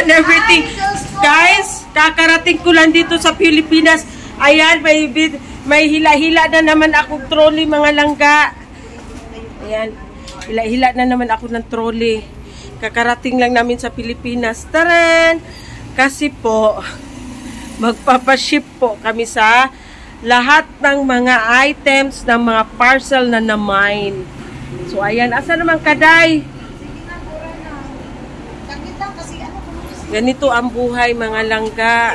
Everything. Guys, kakarating ko lang dito sa Pilipinas. Ayan, may hila-hila na naman akong trolley, mga langga. Ayan, hila-hila na naman ako ng trolley. Kakarating lang namin sa Pilipinas. Taran! Kasi po, magpapaship po kami sa lahat ng mga items ng mga parcel na na-mine. So, ayan. Asa naman kaday? Ganito ang buhay, mga langga.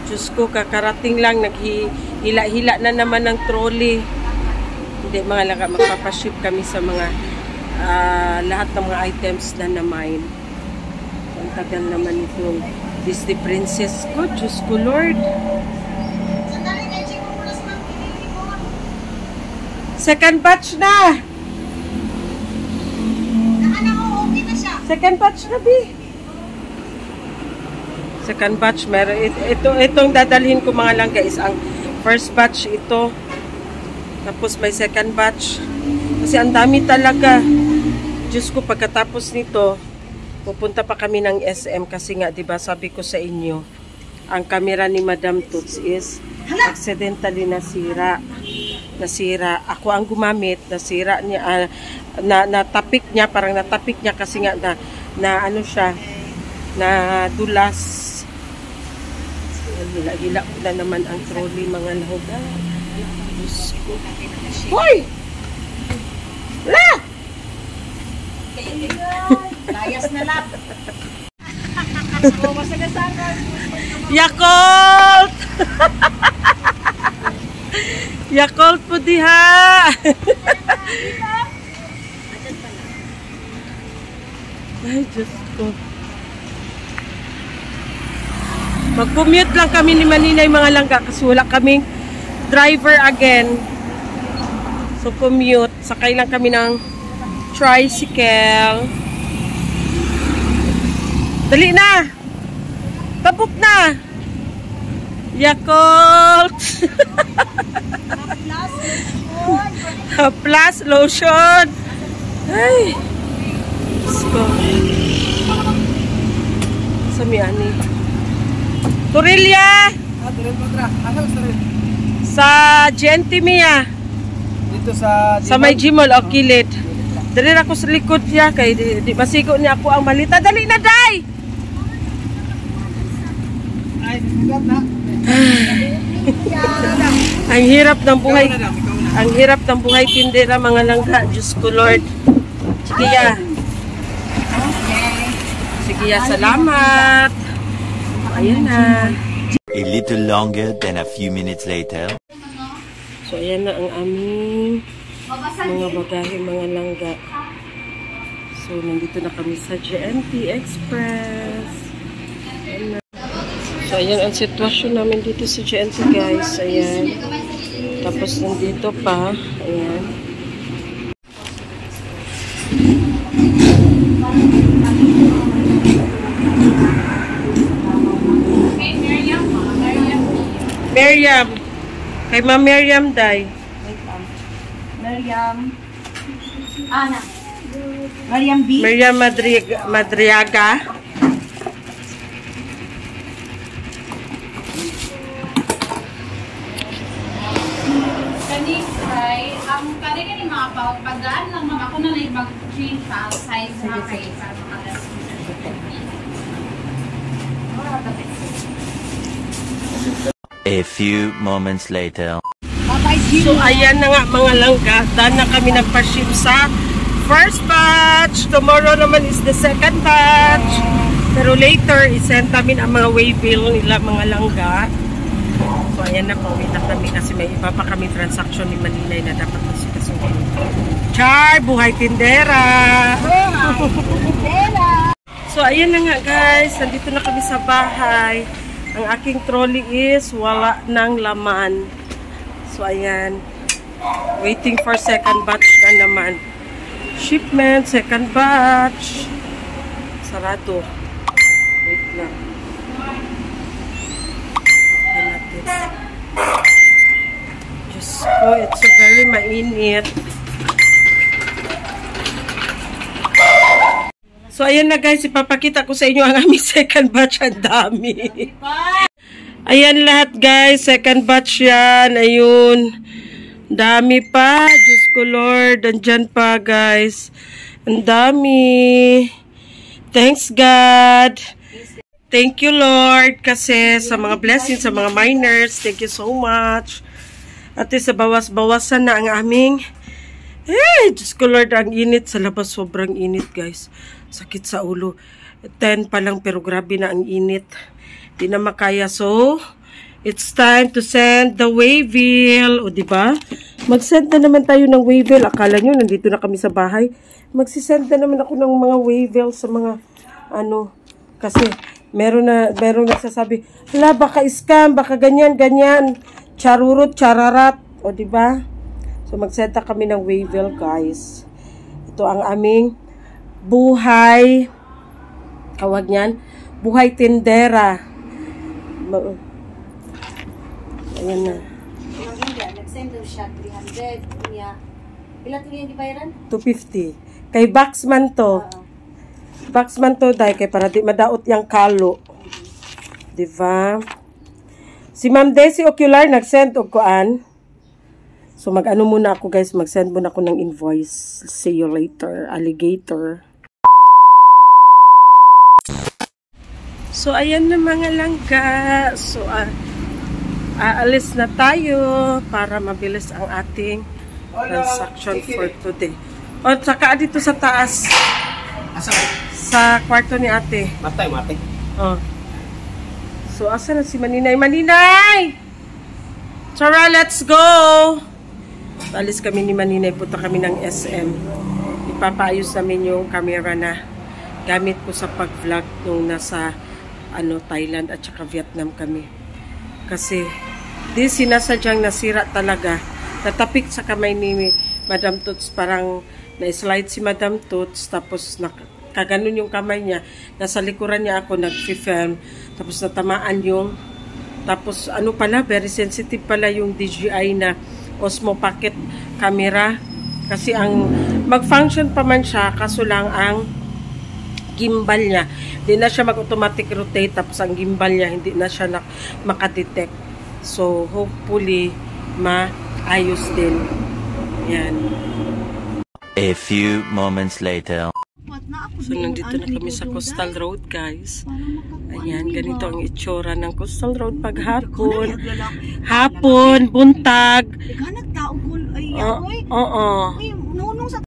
Diyos ko, kakarating lang, naghihila-hila na naman ng trolley. Hindi, mga langga, magpapaship kami sa mga lahat ng mga items na na-mine. Ang tagal naman itong Disney Princess ko. Diyos ko, Lord. Second batch na! Second batch na, B. Second batch, meron. Itong dadalhin ko, mga langga, is ang first batch ito. Tapos may second batch. Kasi ang dami talaga. Diyos ko, pagkatapos nito, pupunta pa kami ng SM kasi nga, diba, sabi ko sa inyo, ang camera ni Madam Toots is accidentally nasira. Ako ang gumamit, nasira niya, natapik niya, parang natapik niya kasi nga na ano siya, na dulas. Hila-hila na naman ang trolley, mga lahoga. Diyos ko. Hoy! Wala! Layas na lang. Yakult! Yakult po diha! Ay, Diyos ko. Mag-commute lang kami ni Maninay, mga langga, kasi wala kaming driver again. So commute, sakay lang kami ng tricycle. Dali na! Tabok na! Yakult! Plus lotion! Ay! Let's go. Samiani. Turilya! Sa Gentimia. Dito sa may Gmall o Kilid. Dali ako sa likod niya kay di masigo niya ako ang malita. Dali na, day! Ay, sigat na. Ang hirap ng buhay. Ang hirap ng buhay tindera, mga langga. Diyos ko, Lord. Sige ya. Sige ya, salamat. Ayan na. A little longer than a few minutes later. So, ayan na ang aming mga bagahe, mga langga. So, nandito na kami sa GMT Express. Ayan na. So, ayan ang sitwasyon namin dito sa GMT, guys. Ayan. Tapos, nandito pa. Ayan. Miriam. Kay Ma Miriam, day. Miriam. Ana. Miriam B. Miriam Madriaga. Kani ay ang kani mga pagdaan lang mga ako na mag-change size na kay para makalas. A few moments later. So, ayan na nga, mga langga. Daan na kami nagpa-ship sa first batch. Tomorrow naman is the second batch. Pero later, isend namin ang mga waybill nila, mga langga. So, ayan na, pauwi na kami kasi may iba pa kami transaction ni Maninay na dapat masikasunod. Char! Buhay tindera! So, ayan na nga, guys. Nandito na kami sa bahay. Ang aking trolley is wala ng laman. So, ayan. Waiting for second batch na naman. Shipment, second batch. Sarado. Wait lang. Ayan natin. Diyos ko, it's so very mainit. So, ayan na guys, ipapakita ko sa inyo ang aming second batch. Ang dami. Ayan lahat guys, second batch yan. Ayun. Dami pa. Diyos ko Lord, andyan pa guys. Ang dami. Thanks God. Thank you Lord kasi sa mga blessings, sa mga miners. Thank you so much. At sa bawas-bawasan na ang aming Diyos ko Lord, ang init sa labas. Sobrang init guys. Sakit sa ulo. 10 pa lang pero grabe na ang init. Di na makaya. So, it's time to send the waybill. O diba? Mag-send na naman tayo ng waybill. Akala nyo, nandito na kami sa bahay. Magsisend na naman ako ng mga waybill sa mga kasi meron nagsasabi, hala, baka scam, baka ganyan. Charurot, chararat. O diba? So, mag-send na kami ng waybill, guys. Ito ang aming buhay. Tawag niyan. Buhay tindera. Ayan na. Nag-send daw siya 300. Ilan ito yung gibayaran? 250. Kay Baxman to. Baxman to, dahil kay para di madaot yung kalo. Diba? Si Ma'am Desi Ocular nag-send og kuan. So, mag-ano muna ako guys, mag-send muna ako ng invoice. See you later, alligator. So, ayan na mga langga. So, aalis na tayo para mabilis ang ating transaction for today. O, saka dito sa taas. Sa kwarto ni ate. Matay. Oh. So, asa na si Maninay? Maninay! Tara, let's go! Alis kami ni Maninay, punta kami ng SM. Ipapaayos namin yung camera na gamit ko sa pag-vlog nung nasa Thailand at saka Vietnam kami. Kasi di sinasadyang nasira talaga. Natapik sa kamay ni Madam Toots, parang na-slide si Madam Toots, tapos kaganon yung kamay niya. Nasa likuran niya ako nag-film, tapos natamaan yung tapos very sensitive pala yung DJI na Osmo Pocket camera kasi ang mag-function pa man siya kaso lang ang gimbal niya hindi na siya mag-automatic rotate tapos ang gimbal niya hindi na siya makadetect. So hopefully maayos din yan. A few moments later. So nandito na kami sa Coastal Road guys. Ayan, ganito ang itsura ng Coastal Road paghapon. Hapon, buntag. Nagtao ko ay Oo. nunong sa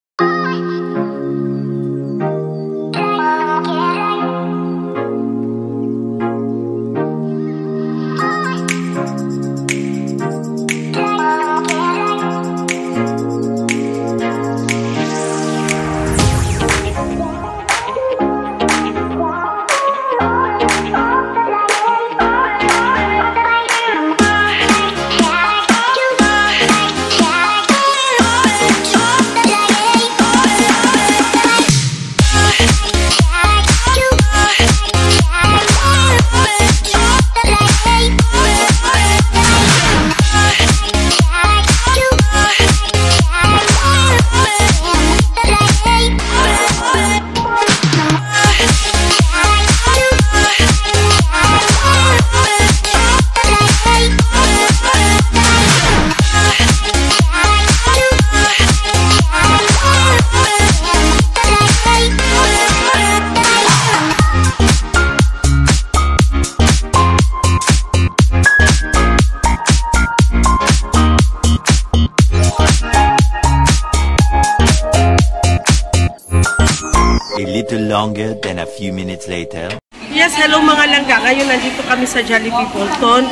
Longer than a few minutes later. Yes, hello mga langga. Ngayon nandito kami sa Jollibee Bolton.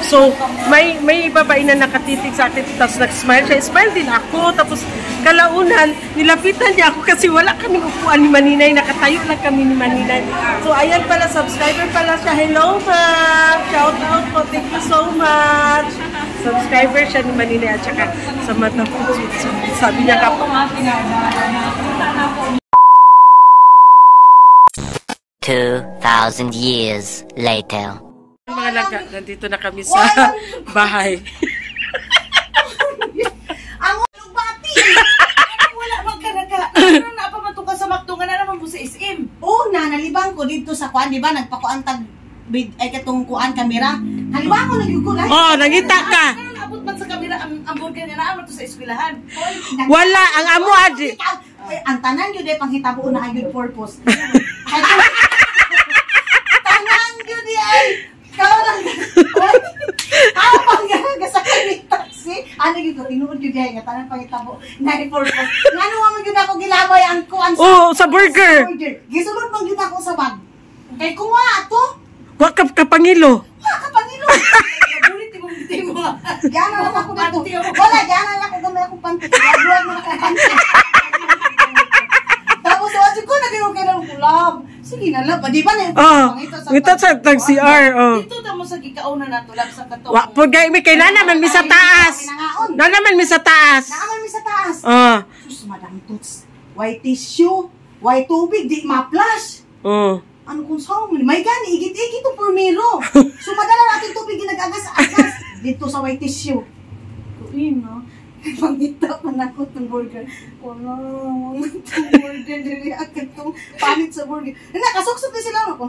So, may babae na nakatitig sa akin tapos nag-smile siya. Smile din ako. Tapos kalaunan, nilapitan niya ako kasi wala kaming upuan ni Maninay. Nakatayo lang kami ni Maninay. So, ayan pala, subscriber pala siya. Hello ma'am! Shout out po. Thank you so much. subscriber siya ni Manila at saka sa mata po. Sabi niya ka po. 2,000 years later. Mga langga, nandito na kami sa bahay. Ang bati! Wala magkaraga. Ano na pa matuka sa McDo nga na naman po sa SM? Oo na, nalibang ko dito sa kuan, di ba? Nagpakuantag ay katong kuan kamera. Nalibang ko, nagugulay. Oh, nangita ka! Abot man sa kamera ang burger nga naman to sa eskwelahan. Wala, ang amo adi. Ang tanan yun ay panghitabo na ayun purpose. Tanan yun ay kawalan. Ang gasakay ni taxi. Ano yun ko, tinuod yun ay nga tanan panghitabo na ayun purpose. Ngano mo yun ako gilabay ang kuan sa burger. Gisulod man yun ako sa bag. Kay kuha ato. Wakap ka pangilo. Kapangilo! Bulit imong timo. Diyan na lang ako dito. Wala, diyan na lang ako gamay akong panty. Diyan mo na akong panty. Tapos, wala ko naging okay lang kulab. Sige na lang. Di ba na yung ito sa tag-CR. Dito na mo sa gikauna na tulab sa katong. Pag may kailan naman mi sa taas. Na naman mi sa taas. Naaman mi sa taas. Sus, madam Toots. White tissue. White tubig. Di ma-flash. Ano kung saan mo? May gani, igit-igit itong purmero. So, madala natin tubig ginag-agas-agas dito sa white tissue. Kuin, no? Pangita pa na ko itong burger. Wala, wala itong burger. Dili agad itong panit sa burger. Nakasuksok din sila ako.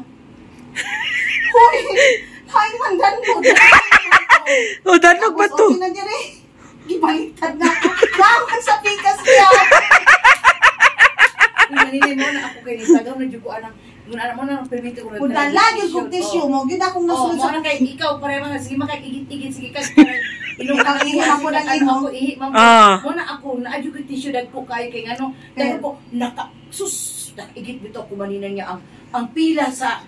Hoy! Hay man, danlog. Danlog ba to? Okay na dire. Gibalitad na ako. Daman sa pikas niya. Nanilay mo na ako kayo. Tagaw na jugo anang kung alam mo na permite ko rin. Kung lagi kong tissue mo, yun akong nasunod sa... Kaya ikaw, pare mga, sige makikigit-igit, sige ka, ilong kang ihi ako ng ino. Ihi, mama. Muna ako, naadyo ko tissue, dagko kayo kay ano. Dahil ko, nakigit bito ko manina niya ang pila sa...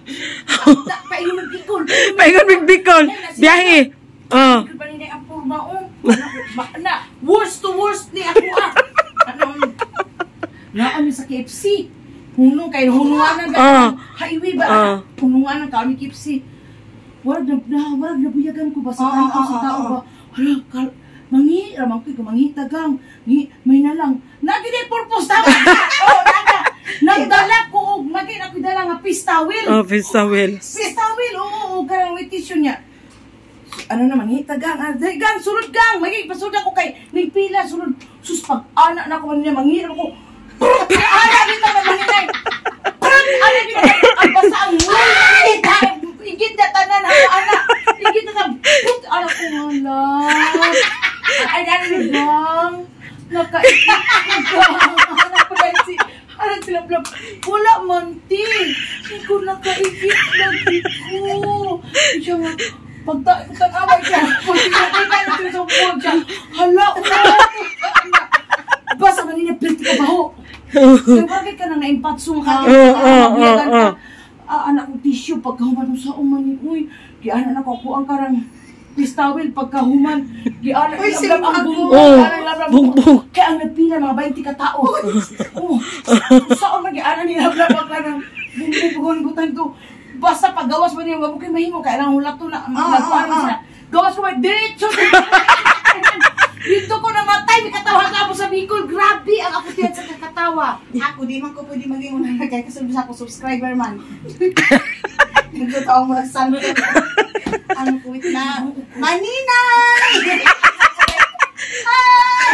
Paingon magbikol. Paingon magbikol. Biyahe. Paingon manina ang purma, worst to worst ni ako, Naan sa KFC. Hunong kayo, hunungan ng highway ba? Hunungan ng kami KFC. Warag na buyagan ko ba sa tao ba? Hala, ramang ko, mangitagang, may nalang. Nagin purpose, tama ka! Nagdala ko, magin ako dala nga pistawil. Pistawil. Pistawil, karang may tissue niya. Ano naman, hitagang, gang, sulod gang, pasulod ako kay, nagpila, sulod, sus, pag-anak na ako, mangiram ko, ana dito na mahinay. Ana dito ang basa ang mulay. Igit na tanan ako ana. Igit na put ana ko wala. Ay dali bang. Nakaigit ana ko dali si. Ana sila blab. Wala man ti. Ko nakaigit lagi ko. Siya pagtawag siya. Pagkita ito sa phone siya. Hala. Basa manina pretty ka baho. Kaya bakit ka na na-impatso ka? Anak ko tissue pagkahuman sa umani. Uy, gianan ako ang karang pistawil pagkahuman. Gianan ang bungbong. Kaya ang nagpila mga 20 katao. Saan man gianan nilablab ang karang bungbong-bungutan to. Basta paggawas mo niya, wag mo kayo mahimo. Kaya lang hulat to na magpaano sila. Gawas ko may diretso. Dito ko namatay, may katawa ka mo sa Bicol. Grabe ang ako tiyan sa kakatawa. Ako, di man ko pwede maging una kaya kasulbos ako subscriber man. Dito taong mga santo. Ano ko na? Manina! Hi!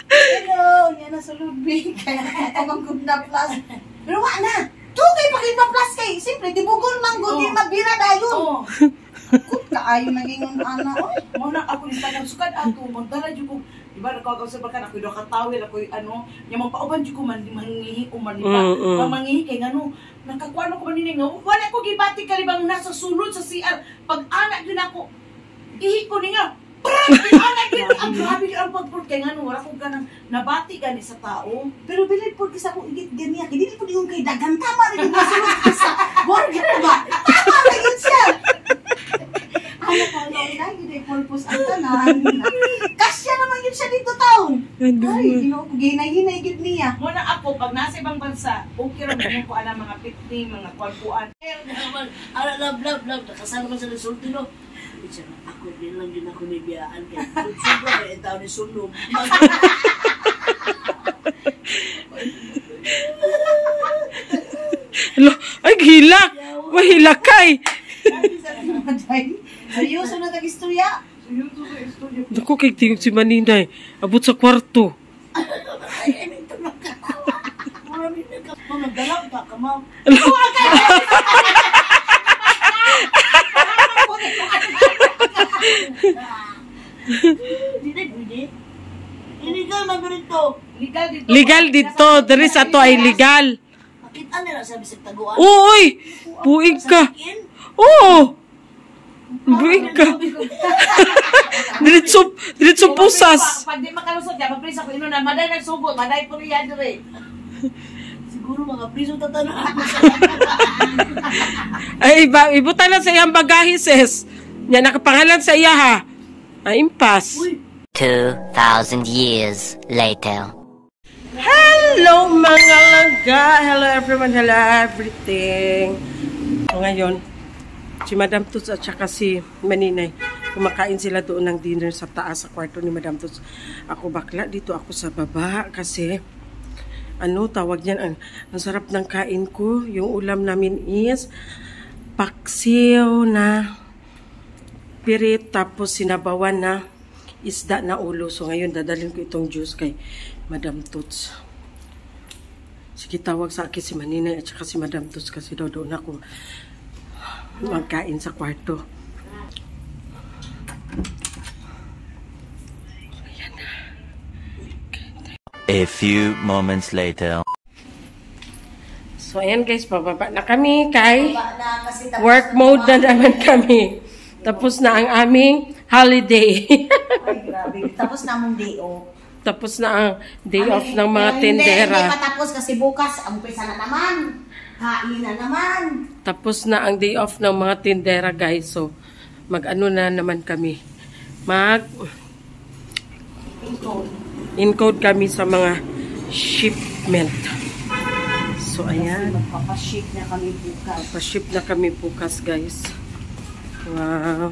Hello! Yan na sa Ludwig. Kaya ako ang good na plus. Pero wala na! Tugay pa kayo plus kay. Siyempre, di bugol manggo, di mabira dayon. Kung kaayo naging ana, oy. Muna ako ni tagang sukad ato, magdala jud ko. Di ba nakakausap ka na ako do katawil ako ano, nya magpauban jud ko man mangihi o man ba. Mangihi kay ngano, nakakuano ko man ni nga. Wala ko gibati kalibang nasa sulod sa CR. Pag anak din ako, ihi ko ni nga. Anak din ang grabe ang pagport kay ngano, wala ko ganang nabati gani sa tao. Pero bilid po kisa ko igit ganiya, kay dili po yung kay dagan tama rin yung masulod sa burger ba. Tama na yun siya. Ano pa na yun purpose ang tanan. Kasya naman yun siya dito taon. Ay, ginay-ginay gid niya. Muna ako pag nasa ibang bansa, okay ra mo ko ana mga 50 mga kuan-kuan. Ala love nakasama man sa resulta no. Ako din lang yun ako nibiyaan kay sobra kay tao ni sunog. Ay, hilak! Mahilakay! Seryoso na tag-istorya? Naku, kay tingog si Maninay. Abot sa kwarto. Ay, may tulog ka tawa. Maraming nagdalap ka ka, ma'am. Hindi. Illegal man dito. Legal dito. Dari sa to ay legal. Makita nila sabi sa taguan. Uy! Buig ka. Oo! Buig ka. Diretso pusas. Pag di makalusot niya, pag-prisa ko ino na, maday nagsubot, maday po niya dire. Siguro mga priso tatanahan. Ay, ibutan na sa iyang bagahe, sis. Yan, nakapangalan sa iya, ha? Ay, impas. 2,000 years later. Hello, mga langga! Hello, everyone. Hello, everything. So, ngayon, si Madam Tuts at saka si Maninay, kumakain sila doon ng dinner sa taas, sa kwarto ni Madam Tuts. Ako bakla, dito ako sa baba kasi, tawag niyan, ang sarap ng kain ko. Yung ulam namin is paksiw na pirit, tapos sinabawan na isda na ulo. So ngayon, dadalhin ko itong juice kay Madam Tuts. Sige, tawag sa akin si Maninay at saka si Madam Tuts kasi doon ako magkain sa kwarto. A few moments later. So, ayan guys, pababa na kami kay work mode na naman kami. Tapos na ang aming holiday. Ay, grabe. Tapos na mong day off. Tapos na ang day off ng mga tendera. Hindi patapos kasi bukas, ang umpisa na naman. Hain na naman. Tapos na ang day off ng mga tendera, guys. So, mag-ano na naman kami. Encode kami sa mga shipment. So, ayan. Magpapaship na kami bukas. Pa-ship na kami bukas, guys. Wow.